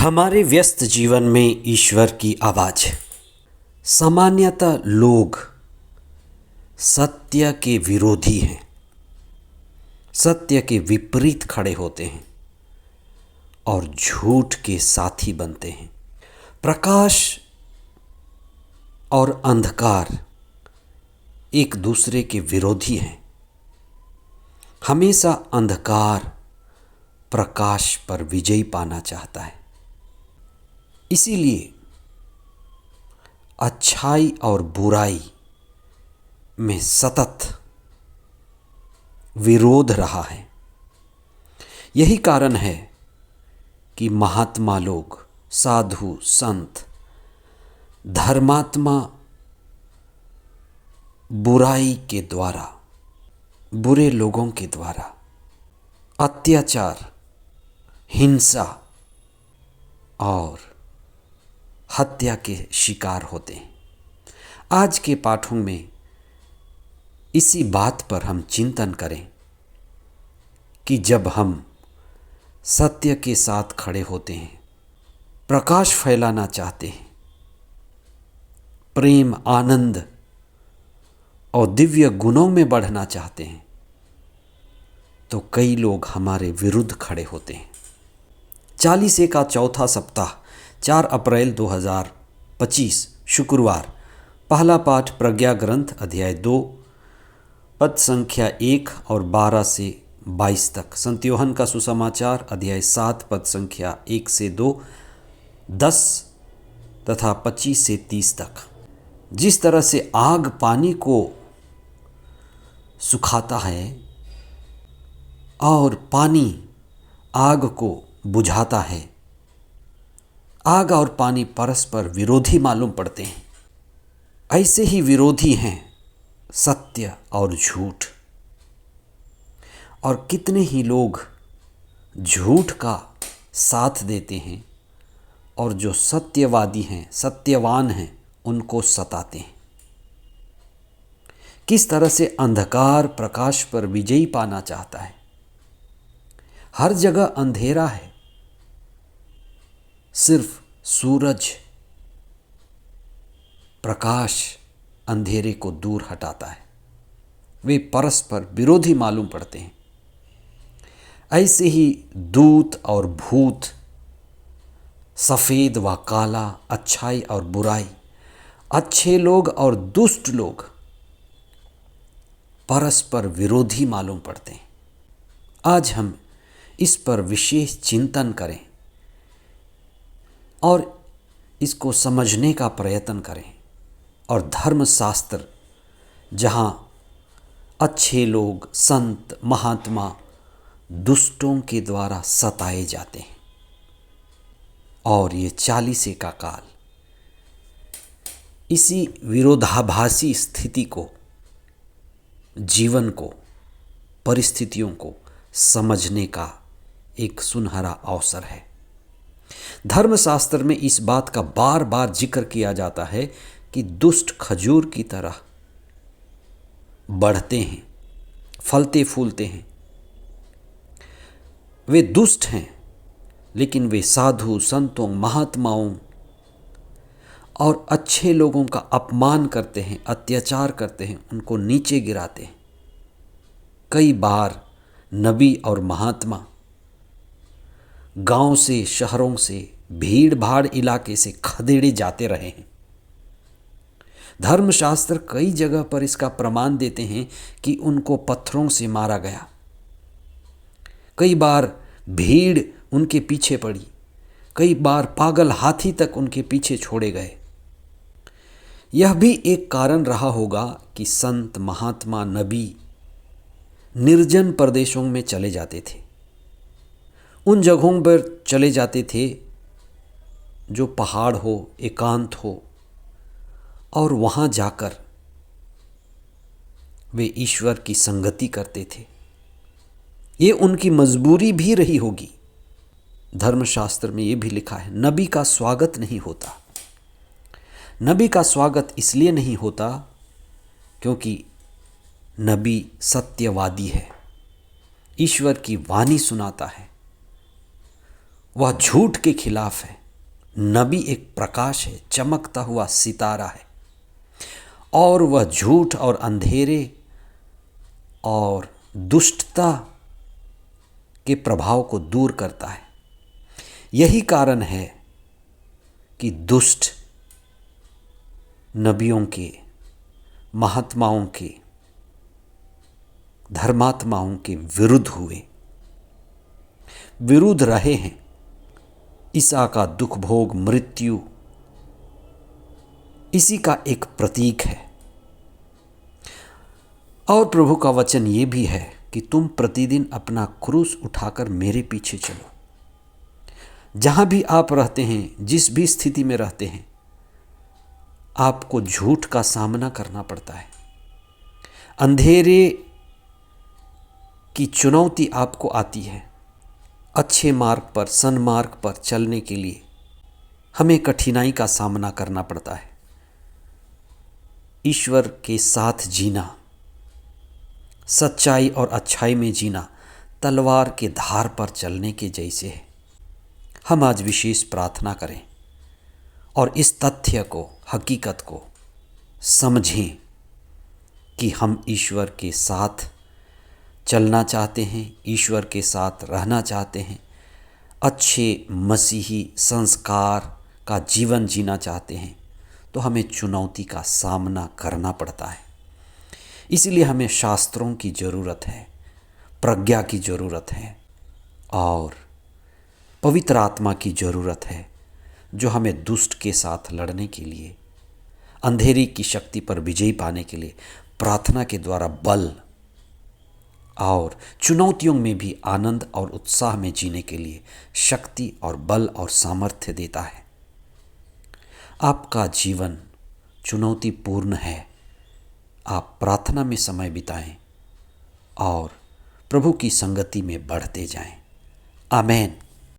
हमारे व्यस्त जीवन में ईश्वर की आवाज़। सामान्यतः लोग सत्य के विरोधी हैं, सत्य के विपरीत खड़े होते हैं और झूठ के साथी बनते हैं। प्रकाश और अंधकार एक दूसरे के विरोधी हैं। हमेशा अंधकार प्रकाश पर विजय पाना चाहता है। इसीलिए अच्छाई और बुराई में सतत विरोध रहा है। यही कारण है कि महात्मा लोग, साधु, संत, धर्मात्मा बुराई के द्वारा, बुरे लोगों के द्वारा अत्याचार, हिंसा और हत्या के शिकार होते हैं। आज के पाठों में इसी बात पर हम चिंतन करें कि जब हम सत्य के साथ खड़े होते हैं, प्रकाश फैलाना चाहते हैं, प्रेम, आनंद और दिव्य गुणों में बढ़ना चाहते हैं, तो कई लोग हमारे विरुद्ध खड़े होते हैं। 40 का चौथा सप्ताह 4 अप्रैल 2025 शुक्रवार। पहला पाठ प्रज्ञा ग्रंथ अध्याय 2 पद संख्या 1 और 12 से 22 तक। संत यूहन्ना का सुसमाचार अध्याय 7 पद संख्या 1 से 2, 10 तथा 25 से 30 तक। जिस तरह से आग पानी को सुखाता है और पानी आग को बुझाता है, आग और पानी परस्पर विरोधी मालूम पड़ते हैं। ऐसे ही विरोधी हैं सत्य और झूठ। और कितने ही लोग झूठ का साथ देते हैं और जो सत्यवादी हैं, सत्यवान हैं, उनको सताते हैं। किस तरह से अंधकार प्रकाश पर विजयी पाना चाहता है। हर जगह अंधेरा है, सिर्फ सूरज प्रकाश अंधेरे को दूर हटाता है। वे परस्पर विरोधी मालूम पड़ते हैं। ऐसे ही दूत और भूत, सफ़ेद व काला, अच्छाई और बुराई, अच्छे लोग और दुष्ट लोग परस्पर विरोधी मालूम पड़ते हैं। आज हम इस पर विशेष चिंतन करें और इसको समझने का प्रयत्न करें। और धर्मशास्त्र, जहाँ अच्छे लोग, संत, महात्मा दुष्टों के द्वारा सताए जाते हैं, और ये 40 का काल इसी विरोधाभासी स्थिति को, जीवन को, परिस्थितियों को समझने का एक सुनहरा अवसर है। धर्मशास्त्र में इस बात का बार बार जिक्र किया जाता है कि दुष्ट खजूर की तरह बढ़ते हैं, फलते फूलते हैं। वे दुष्ट हैं, लेकिन वे साधु, संतों, महात्माओं और अच्छे लोगों का अपमान करते हैं, अत्याचार करते हैं, उनको नीचे गिराते हैं। कई बार नबी और महात्मा गांव से, शहरों से, भीड़ भाड़ इलाके से खदेड़े जाते रहे हैं। धर्मशास्त्र कई जगह पर इसका प्रमाण देते हैं कि उनको पत्थरों से मारा गया। कई बार भीड़ उनके पीछे पड़ी, कई बार पागल हाथी तक उनके पीछे छोड़े गए। यह भी एक कारण रहा होगा कि संत, महात्मा, नबी निर्जन प्रदेशों में चले जाते थे। उन जगहों पर चले जाते थे जो पहाड़ हो, एकांत हो, और वहाँ जाकर वे ईश्वर की संगति करते थे। ये उनकी मजबूरी भी रही होगी। धर्मशास्त्र में ये भी लिखा है, नबी का स्वागत नहीं होता। नबी का स्वागत इसलिए नहीं होता क्योंकि नबी सत्यवादी है, ईश्वर की वाणी सुनाता है, वह झूठ के खिलाफ है। नबी एक प्रकाश है, चमकता हुआ सितारा है, और वह झूठ और अंधेरे और दुष्टता के प्रभाव को दूर करता है। यही कारण है कि दुष्ट नबियों के, महात्माओं के, धर्मात्माओं के विरुद्ध हुए, विरुद्ध रहे हैं। ईसा का दुख भोग, मृत्यु इसी का एक प्रतीक है। और प्रभु का वचन ये भी है कि तुम प्रतिदिन अपना क्रूस उठाकर मेरे पीछे चलो। जहाँ भी आप रहते हैं, जिस भी स्थिति में रहते हैं, आपको झूठ का सामना करना पड़ता है। अंधेरे की चुनौती आपको आती है। अच्छे मार्ग पर, सन्मार्ग पर चलने के लिए हमें कठिनाई का सामना करना पड़ता है। ईश्वर के साथ जीना, सच्चाई और अच्छाई में जीना तलवार के धार पर चलने के जैसे है। हम आज विशेष प्रार्थना करें और इस तथ्य को, हकीकत को समझें कि हम ईश्वर के साथ चलना चाहते हैं, ईश्वर के साथ रहना चाहते हैं, अच्छे मसीही संस्कार का जीवन जीना चाहते हैं, तो हमें चुनौती का सामना करना पड़ता है। इसीलिए हमें शास्त्रों की ज़रूरत है, प्रज्ञा की ज़रूरत है और पवित्र आत्मा की ज़रूरत है, जो हमें दुष्ट के साथ लड़ने के लिए, अंधेरी की शक्ति पर विजय पाने के लिए प्रार्थना के द्वारा बल और चुनौतियों में भी आनंद और उत्साह में जीने के लिए शक्ति और बल और सामर्थ्य देता है। आपका जीवन चुनौतीपूर्ण है। आप प्रार्थना में समय बिताएं और प्रभु की संगति में बढ़ते जाएं। आमेन।